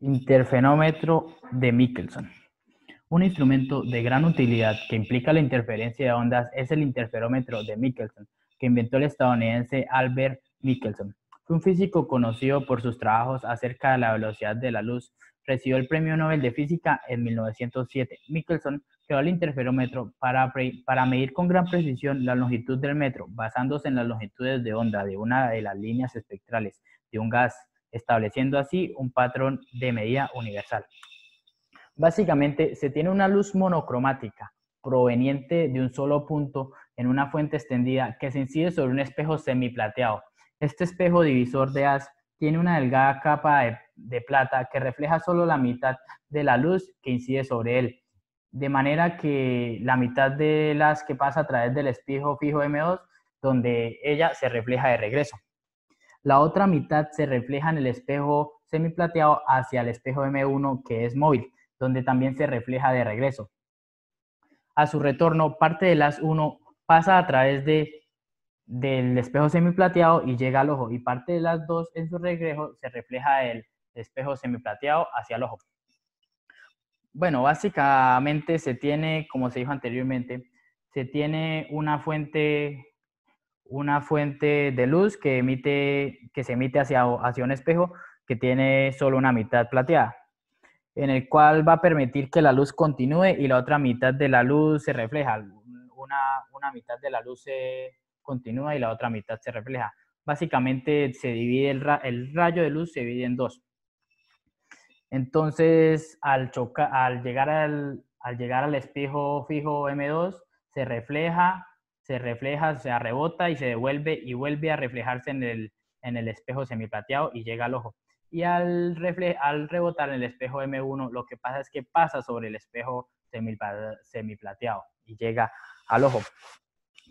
Interferómetro de Michelson. Un instrumento de gran utilidad que implica la interferencia de ondas es el interferómetro de Michelson, que inventó el estadounidense Albert Michelson. Fue un físico conocido por sus trabajos acerca de la velocidad de la luz. Recibió el Premio Nobel de Física en 1907. Michelson creó el interferómetro para medir con gran precisión la longitud del metro, basándose en las longitudes de onda de una de las líneas espectrales de un gas, estableciendo así un patrón de medida universal. Básicamente, se tiene una luz monocromática proveniente de un solo punto en una fuente extendida que se incide sobre un espejo semiplateado. Este espejo divisor de haz tiene una delgada capa de plata que refleja solo la mitad de la luz que incide sobre él, de manera que la mitad del haz que pasa a través del espejo fijo M2, donde ella se refleja de regreso. La otra mitad se refleja en el espejo semiplateado hacia el espejo M1, que es móvil, donde también se refleja de regreso. A su retorno, parte del haz 1 pasa a través del espejo semiplateado y llega al ojo, y parte del haz 2 en su regreso se refleja del espejo semiplateado hacia el ojo. Bueno, básicamente se tiene, como se dijo anteriormente, se tiene una fuente de luz que se emite hacia un espejo que tiene solo una mitad plateada, en el cual va a permitir que la luz continúe y la otra mitad de la luz se refleja. Una mitad de la luz se continúa y la otra mitad se refleja. Básicamente se divide el rayo de luz se divide en dos. Entonces, al llegar al espejo fijo M2, se rebota, se rebota y se devuelve y vuelve a reflejarse en el espejo semiplateado y llega al ojo. Y al rebotar en el espejo M1, lo que pasa es que pasa sobre el espejo semiplateado y llega al ojo.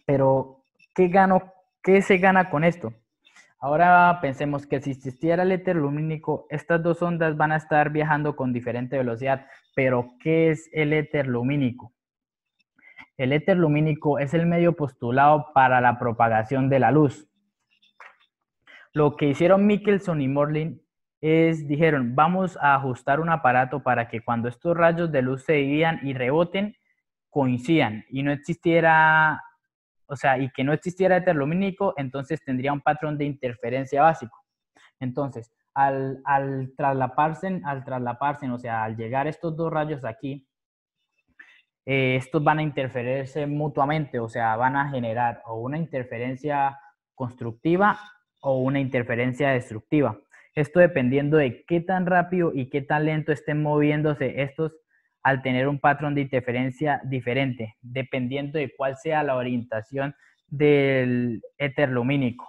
Pero, ¿qué se gana con esto? Ahora pensemos que si existiera el éter lumínico, estas dos ondas van a estar viajando con diferente velocidad. Pero, ¿qué es el éter lumínico? El éter lumínico es el medio postulado para la propagación de la luz. Lo que hicieron Michelson y Morley dijeron, vamos a ajustar un aparato para que cuando estos rayos de luz se dividan y reboten, coincidan y no existiera, y que no existiera éter lumínico, entonces tendría un patrón de interferencia básico. Entonces, al traslaparse, al llegar estos dos rayos aquí, estos van a interferirse mutuamente, van a generar o una interferencia constructiva o una interferencia destructiva. Esto dependiendo de qué tan rápido y qué tan lento estén moviéndose estos al tener un patrón de interferencia diferente, dependiendo de cuál sea la orientación del éter lumínico.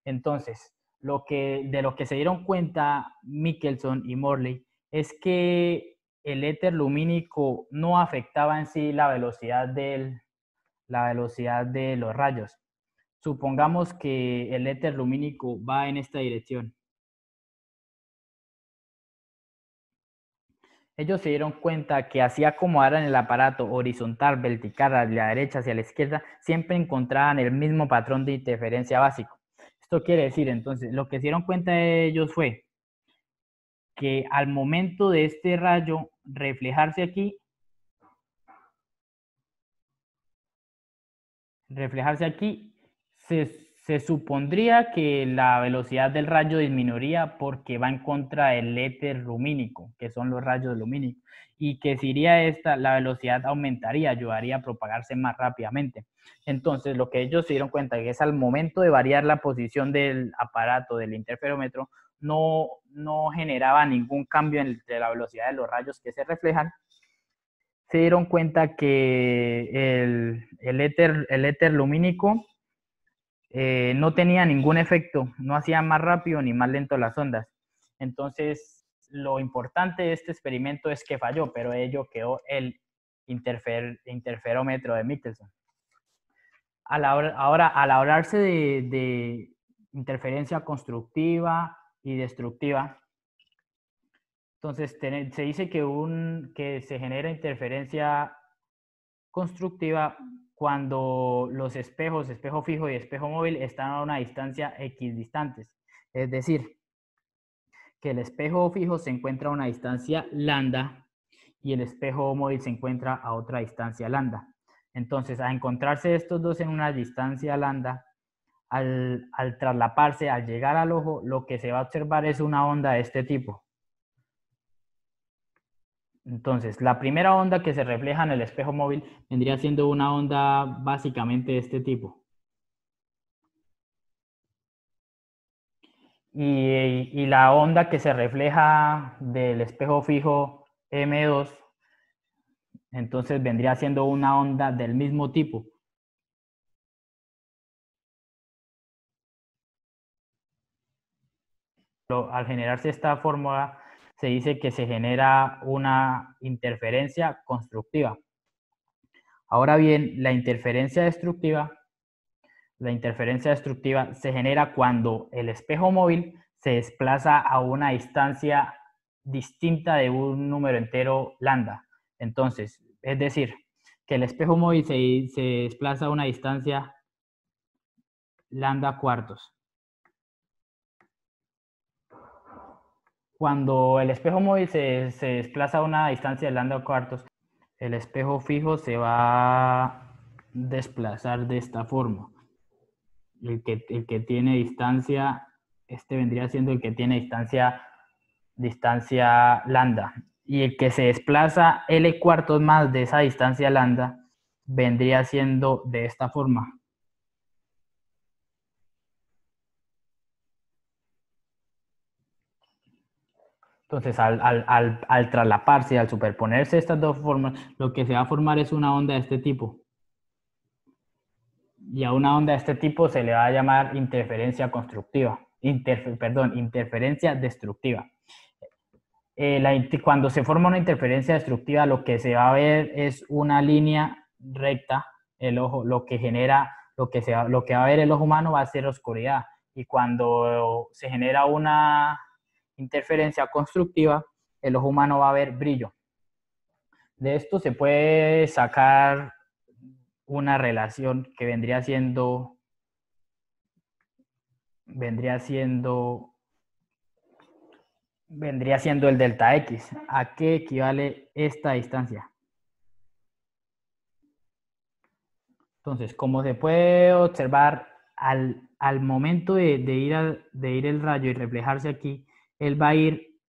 Entonces, de lo que se dieron cuenta Michelson y Morley es que el éter lumínico no afectaba en sí la velocidad de los rayos. Supongamos que el éter lumínico va en esta dirección. Ellos se dieron cuenta que así acomodaran el aparato horizontal, vertical, a la derecha hacia la izquierda, siempre encontraban el mismo patrón de interferencia básico. Esto quiere decir, entonces, lo que se dieron cuenta de ellos fue que al momento de este rayo reflejarse aquí, se supondría que la velocidad del rayo disminuiría porque va en contra del éter lumínico, que son los rayos lumínicos, y que si iría la velocidad aumentaría, ayudaría a propagarse más rápidamente. Entonces, lo que ellos se dieron cuenta es que al momento de variar la posición del aparato, del interferómetro, no generaba ningún cambio entre la velocidad de los rayos que se reflejan. Se dieron cuenta que el éter lumínico no tenía ningún efecto, no hacía más rápido ni más lento las ondas. Entonces, lo importante de este experimento es que falló, pero ello quedó el interferómetro de Michelson. Ahora, al hablarse de interferencia constructiva y destructiva, entonces se dice que se genera interferencia constructiva cuando los espejos, espejo fijo y espejo móvil, están a una distancia equidistantes. Es decir, que el espejo fijo se encuentra a una distancia lambda y el espejo móvil se encuentra a otra distancia lambda. Entonces, al encontrarse estos dos en una distancia lambda, al traslaparse, al llegar al ojo, lo que se va a observar es una onda de este tipo. Entonces, la primera onda que se refleja en el espejo móvil vendría siendo una onda básicamente de este tipo. Y la onda que se refleja del espejo fijo M2, entonces vendría siendo una onda del mismo tipo. Al generarse esta fórmula, se dice que se genera una interferencia constructiva. Ahora bien, la interferencia destructiva se genera cuando el espejo móvil se desplaza a una distancia distinta de un número entero lambda. Entonces, es decir, que el espejo móvil se desplaza a una distancia lambda cuartos. Cuando el espejo móvil se desplaza a una distancia de lambda cuartos, el espejo fijo se va a desplazar de esta forma. El que tiene distancia, este vendría siendo el que tiene distancia lambda. Y el que se desplaza L cuartos más de esa distancia lambda vendría siendo de esta forma. Entonces, al traslaparse, al superponerse estas dos formas, lo que se va a formar es una onda de este tipo. Y a una onda de este tipo se le va a llamar interferencia constructiva. Interferencia destructiva. Cuando se forma una interferencia destructiva, lo que se va a ver es una línea recta. El ojo, lo que va a ver el ojo humano va a ser oscuridad. Y cuando se genera una interferencia constructiva, el ojo humano va a ver brillo. De esto se puede sacar una relación que vendría siendo el delta X. ¿A qué equivale esta distancia? Entonces, como se puede observar, al momento de ir el rayo y reflejarse aquí, él va a ir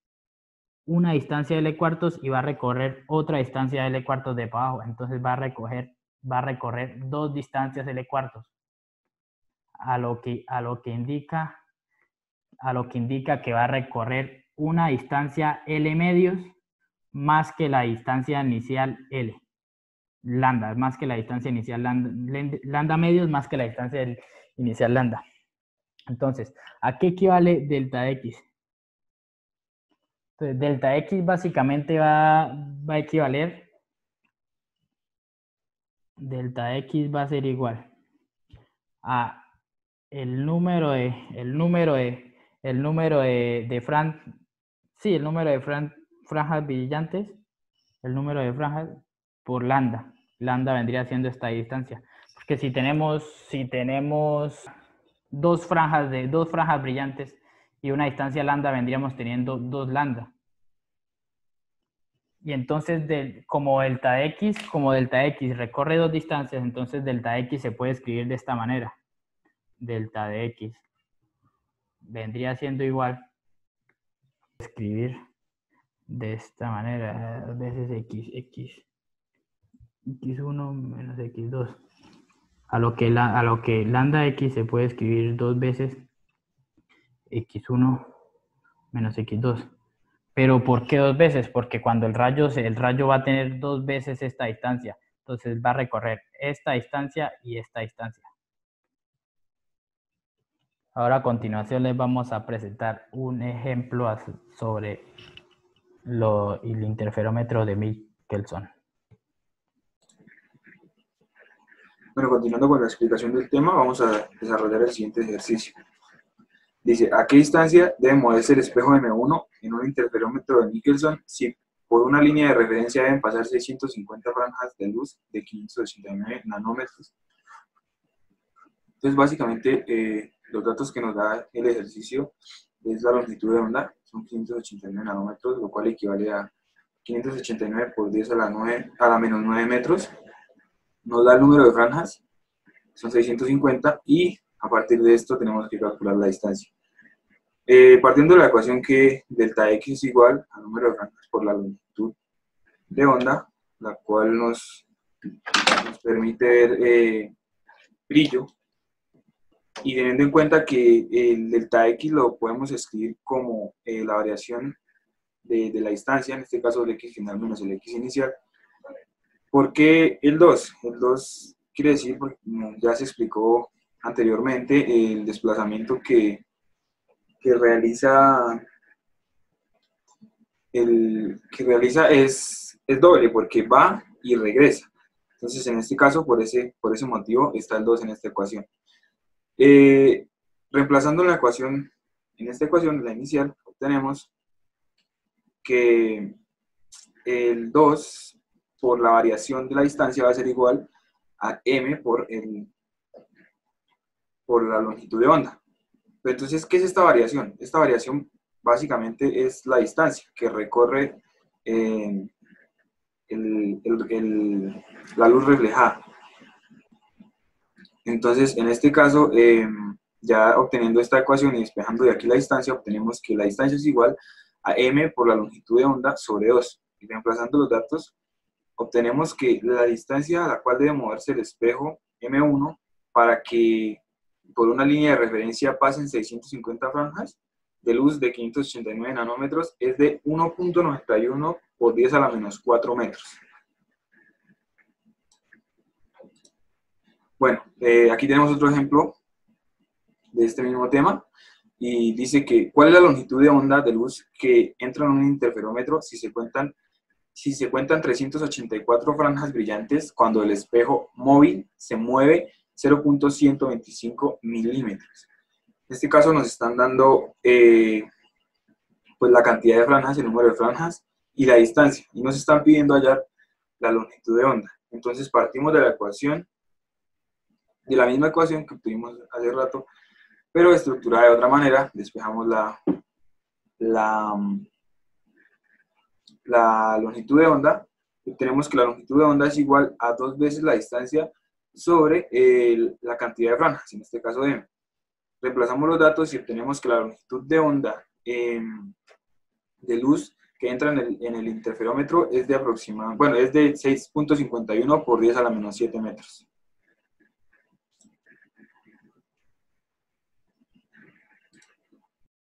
una distancia de L cuartos y va a recorrer otra distancia de L cuartos de para abajo. Entonces va a recorrer dos distancias L cuartos. A lo que indica que va a recorrer una distancia L medios más que la distancia inicial L. Lambda, más que la distancia inicial lambda medios más que la distancia inicial lambda. Entonces, ¿a qué equivale delta X? Entonces, delta X básicamente va a equivaler, delta X va a ser igual a el número de franjas brillantes, el número de franjas por lambda. Lambda vendría siendo esta distancia. Porque si tenemos dos franjas brillantes y una distancia lambda, vendríamos teniendo 2 lambda. Y entonces, como delta X recorre dos distancias, entonces delta X se puede escribir de esta manera. Delta de X vendría siendo igual, escribir de esta manera, veces x1 menos x2. A lo que lambda X se puede escribir dos veces x1 menos x2. Pero ¿por qué dos veces? Porque cuando el rayo va a tener dos veces esta distancia. Entonces va a recorrer esta distancia y esta distancia. Ahora a continuación les vamos a presentar un ejemplo sobre el interferómetro de Michelson. Bueno, continuando con la explicación del tema, vamos a desarrollar el siguiente ejercicio. Dice, ¿a qué distancia debe moverse el espejo M1 en un interferómetro de Michelson si por una línea de referencia deben pasar 650 franjas de luz de 589 nanómetros? Entonces, básicamente, los datos que nos da el ejercicio es la longitud de onda, son 589 nanómetros, lo cual equivale a 589 por 10 a la menos 9 metros. Nos da el número de franjas, son 650, y a partir de esto tenemos que calcular la distancia. Partiendo de la ecuación que delta x es igual al número de franjas por la longitud de onda, la cual nos permite ver brillo, y teniendo en cuenta que el delta x lo podemos escribir como la variación de la distancia, en este caso el x final menos el x inicial. ¿Por qué el 2? El 2 quiere decir, como ya se explicó anteriormente, el desplazamiento que realiza es doble, porque va y regresa. Entonces, en este caso, por ese motivo, está el 2 en esta ecuación. Reemplazando la ecuación, en esta ecuación, la inicial, obtenemos que el 2 por la variación de la distancia va a ser igual a m por la longitud de onda. Pero entonces, ¿qué es esta variación? Esta variación básicamente es la distancia que recorre la luz reflejada. Entonces, en este caso, ya obteniendo esta ecuación y despejando de aquí la distancia, obtenemos que la distancia es igual a m por la longitud de onda sobre 2. Y reemplazando los datos, obtenemos que la distancia a la cual debe moverse el espejo M1 para que por una línea de referencia pasen 650 franjas de luz de 589 nanómetros es de 1.91 por 10 a la menos 4 metros. Bueno, aquí tenemos otro ejemplo de este mismo tema, y dice que ¿cuál es la longitud de onda de luz que entra en un interferómetro si se cuentan 384 franjas brillantes cuando el espejo móvil se mueve 0.125 milímetros? En este caso nos están dando pues la cantidad de franjas, el número de franjas y la distancia, y nos están pidiendo hallar la longitud de onda. Entonces partimos de la ecuación, de la misma ecuación que obtuvimos hace rato, pero estructurada de otra manera. Despejamos la longitud de onda, y tenemos que la longitud de onda es igual a 2 veces la distancia sobre la cantidad de franjas, en este caso m. Reemplazamos los datos y obtenemos que la longitud de onda de luz que entra en el interferómetro es de 6.51 por 10 a la menos 7 metros.